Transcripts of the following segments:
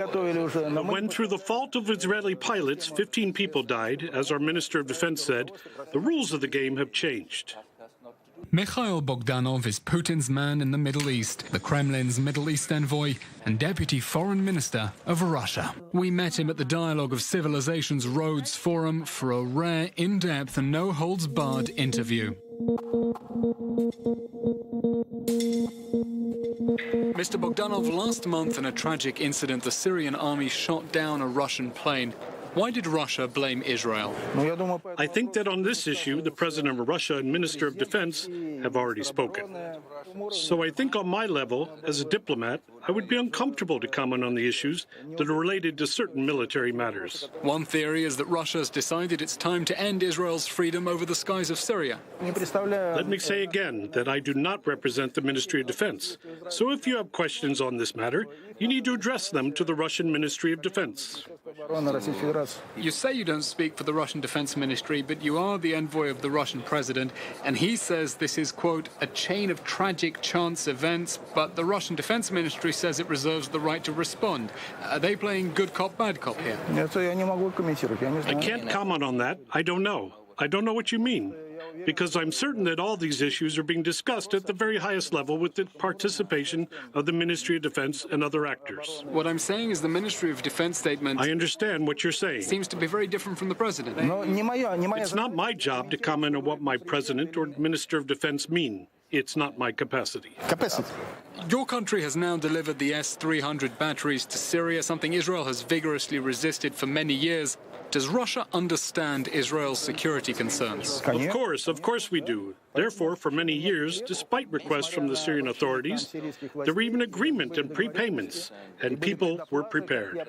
But when, through the fault of Israeli pilots, 15 people died, as our Minister of Defense said, the rules of the game have changed. Mikhail Bogdanov is Putin's man in the Middle East, the Kremlin's Middle East envoy and Deputy Foreign Minister of Russia. We met him at the Dialogue of Civilizations Rhodes Forum for a rare, in-depth and no-holds-barred interview. Mr. Bogdanov, last month in a tragic incident, the Syrian army shot down a Russian plane. Why did Russia blame Israel? I think that on this issue, the President of Russia and Minister of Defense have already spoken. So I think on my level, as a diplomat, I would be uncomfortable to comment on the issues that are related to certain military matters. One theory is that Russia has decided it's time to end Israel's freedom over the skies of Syria. Let me say again that I do not represent the Ministry of Defense. So if you have questions on this matter, you need to address them to the Russian Ministry of Defense. You say you don't speak for the Russian Defense Ministry, but you are the envoy of the Russian president, and he says this is, quote, a chain of tragic chance events, but the Russian Defense Ministry says it reserves the right to respond. Are they playing good cop, bad cop here? I can't comment on that. I don't know. I don't know what you mean, because I'm certain that all these issues are being discussed at the very highest level with the participation of the Ministry of Defense and other actors. What I'm saying is the Ministry of Defense statement... I understand what you're saying. ...seems to be very different from the president. It's not my job to comment on what my president or Minister of Defense mean. It's not my capacity. Your country has now delivered the S-300 batteries to Syria, something Israel has vigorously resisted for many years. Does Russia understand Israel's security concerns? Of course we do. Therefore, for many years, despite requests from the Syrian authorities, there were even agreement and prepayments, and people were prepared.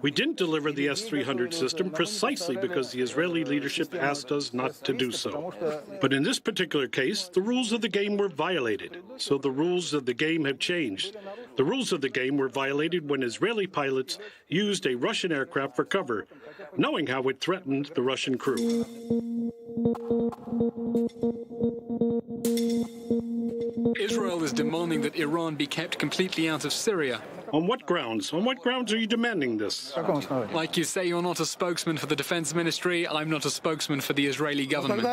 We didn't deliver the S-300 system precisely because the Israeli leadership asked us not to do so. But in this particular case, the rules of the game were violated, so the rules of the game have changed. The rules of the game were violated when Israeli pilots used a Russian aircraft for cover, knowing how it threatened the Russian crew. Israel is demanding that Iran be kept completely out of Syria. On what grounds? On what grounds are you demanding this? Like you say, you're not a spokesman for the Defense Ministry. I'm not a spokesman for the Israeli government.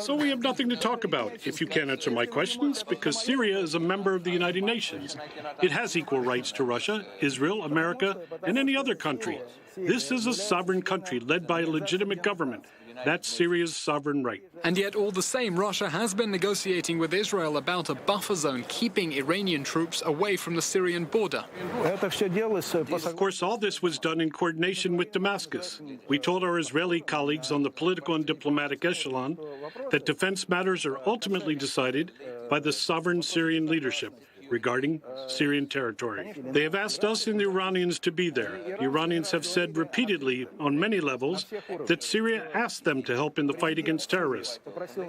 So we have nothing to talk about if you can't answer my questions, because Syria is a member of the United Nations. It has equal rights to Russia, Israel, America, and any other country. This is a sovereign country led by a legitimate government. That's Syria's sovereign right. And yet, all the same, Russia has been negotiating with Israel about a buffer zone, keeping Iranian troops away from the Syrian border. Of course, all this was done in coordination with Damascus. We told our Israeli colleagues on the political and diplomatic echelon that defense matters are ultimately decided by the sovereign Syrian leadership regarding Syrian territory. They have asked us and the Iranians to be there. The Iranians have said repeatedly on many levels that Syria asked them to help in the fight against terrorists.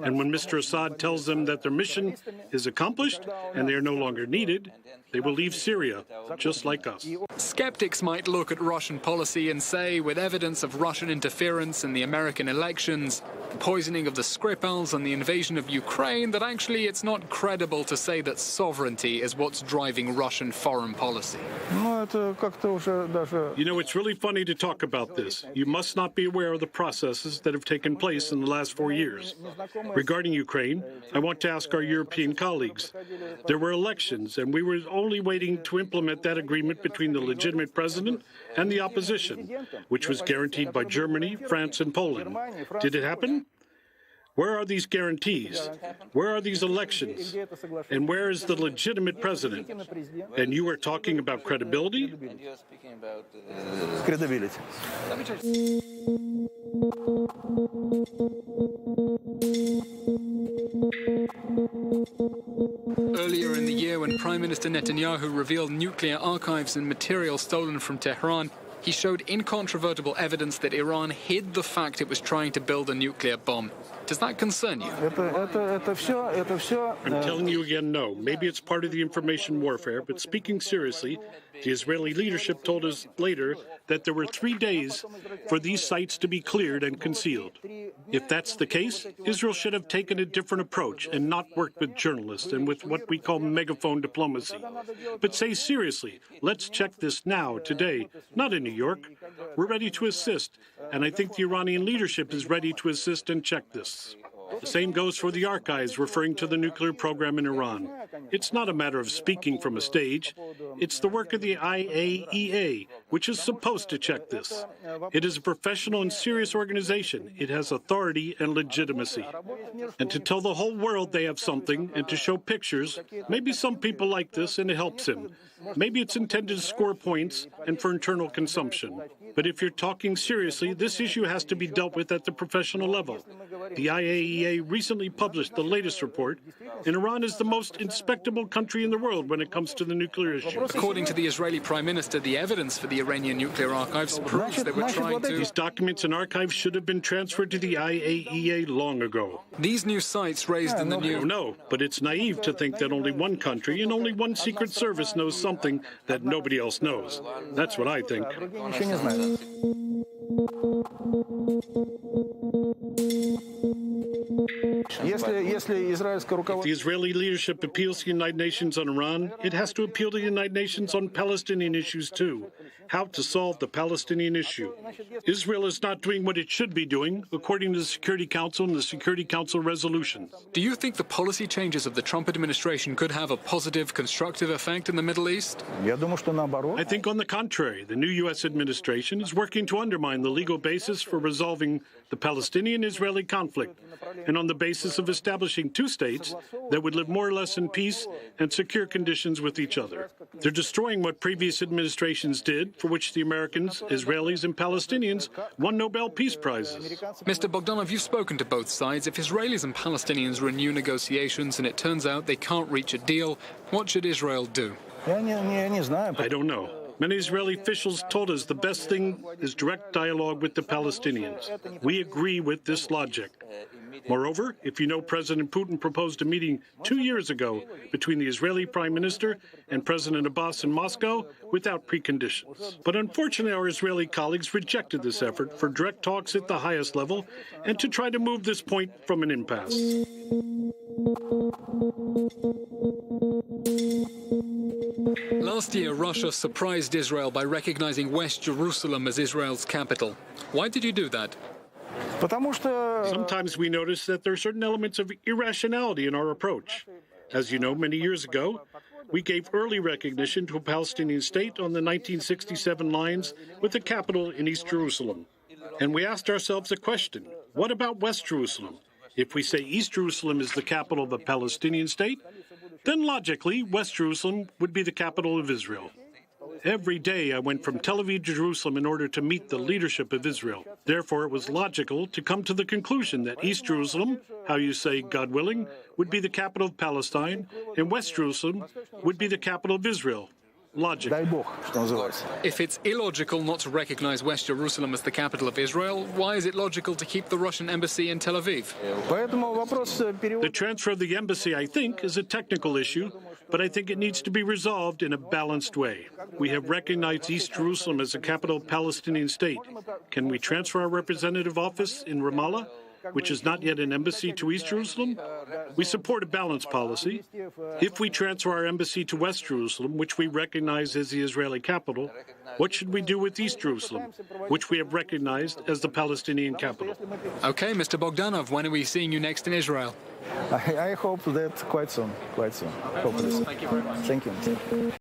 And when Mr. Assad tells them that their mission is accomplished and they are no longer needed, they will leave Syria, just like us. Skeptics might look at Russian policy and say, with evidence of Russian interference in the American elections, poisoning of the Skripals and the invasion of Ukraine, that actually it's not credible to say that sovereignty is what's driving Russian foreign policy. You know, it's really funny to talk about this. You must not be aware of the processes that have taken place in the last 4 years. Regarding Ukraine, I want to ask our European colleagues. There were elections, and we were only waiting to implement that agreement between the legitimate president and the opposition, which was guaranteed by Germany, France, and Poland. Did it happen? Where are these guarantees? Where are these elections? And where is the legitimate president? And you are talking about credibility? Earlier in the year, when Prime Minister Netanyahu revealed nuclear archives and material stolen from Tehran, he showed incontrovertible evidence that Iran hid the fact it was trying to build a nuclear bomb. Does that concern you? I'm telling you again, no. Maybe it's part of the information warfare, but speaking seriously, the Israeli leadership told us later that there were 3 days for these sites to be cleared and concealed. If that's the case, Israel should have taken a different approach and not worked with journalists and with what we call megaphone diplomacy. But say seriously, let's check this now, today, not in New York. We're ready to assist, and I think the Iranian leadership is ready to assist and check this. The same goes for the archives referring to the nuclear program in Iran. It's not a matter of speaking from a stage. It's the work of the IAEA, which is supposed to check this. It is a professional and serious organization. It has authority and legitimacy. And to tell the whole world they have something and to show pictures, maybe some people like this and it helps him. Maybe it's intended to score points and for internal consumption. But if you're talking seriously, this issue has to be dealt with at the professional level. The IAEA recently published the latest report, and Iran is the most inspectable country in the world when it comes to the nuclear issue. According to the Israeli Prime Minister, the evidence for the Iranian nuclear archives proves they were trying to... These documents and archives should have been transferred to the IAEA long ago. These new sites raised in the new... No, but it's naive to think that only one country and only one secret service knows something that nobody else knows. That's what I think. If the Israeli leadership appeals to the United Nations on Iran, it has to appeal to the United Nations on Palestinian issues too. How to solve the Palestinian issue. Israel is not doing what it should be doing, according to the Security Council and the Security Council resolution. Do you think the policy changes of the Trump administration could have a positive, constructive effect in the Middle East? I think, on the contrary, the new U.S. administration is working to undermine the legal basis for resolving the Palestinian-Israeli conflict, and on the basis of establishing 2 states that would live more or less in peace and secure conditions with each other. They're destroying what previous administrations did, for which the Americans, Israelis, and Palestinians won Nobel Peace Prizes. Mr. Bogdanov, you've spoken to both sides. If Israelis and Palestinians renew negotiations and it turns out they can't reach a deal, what should Israel do? I don't know. Many Israeli officials told us the best thing is direct dialogue with the Palestinians. We agree with this logic. Moreover, if you know, President Putin proposed a meeting 2 years ago between the Israeli Prime Minister and President Abbas in Moscow without preconditions. But unfortunately, our Israeli colleagues rejected this effort for direct talks at the highest level and to try to move this point from an impasse. Last year, Russia surprised Israel by recognizing West Jerusalem as Israel's capital. Why did you do that? Sometimes we notice that there are certain elements of irrationality in our approach. As you know, many years ago, we gave early recognition to a Palestinian state on the 1967 lines with the capital in East Jerusalem. And we asked ourselves a question: what about West Jerusalem? If we say East Jerusalem is the capital of a Palestinian state, then logically, West Jerusalem would be the capital of Israel. Every day I went from Tel Aviv to Jerusalem in order to meet the leadership of Israel. Therefore, it was logical to come to the conclusion that East Jerusalem, how you say, God willing, would be the capital of Palestine, and West Jerusalem would be the capital of Israel. Logic. If it's illogical not to recognize West Jerusalem as the capital of Israel, why is it logical to keep the Russian embassy in Tel Aviv? The transfer of the embassy, I think, is a technical issue, but I think it needs to be resolved in a balanced way. We have recognized East Jerusalem as the capital of Palestinian state. Can we transfer our representative office in Ramallah, which is not yet an embassy, to East Jerusalem? We support a balanced policy. If we transfer our embassy to West Jerusalem, which we recognize as the Israeli capital, what should we do with East Jerusalem, which we have recognized as the Palestinian capital? Okay, Mr. Bogdanov, when are we seeing you next in Israel? I hope that quite soon. Hopefully. Thank you very much. Thank you.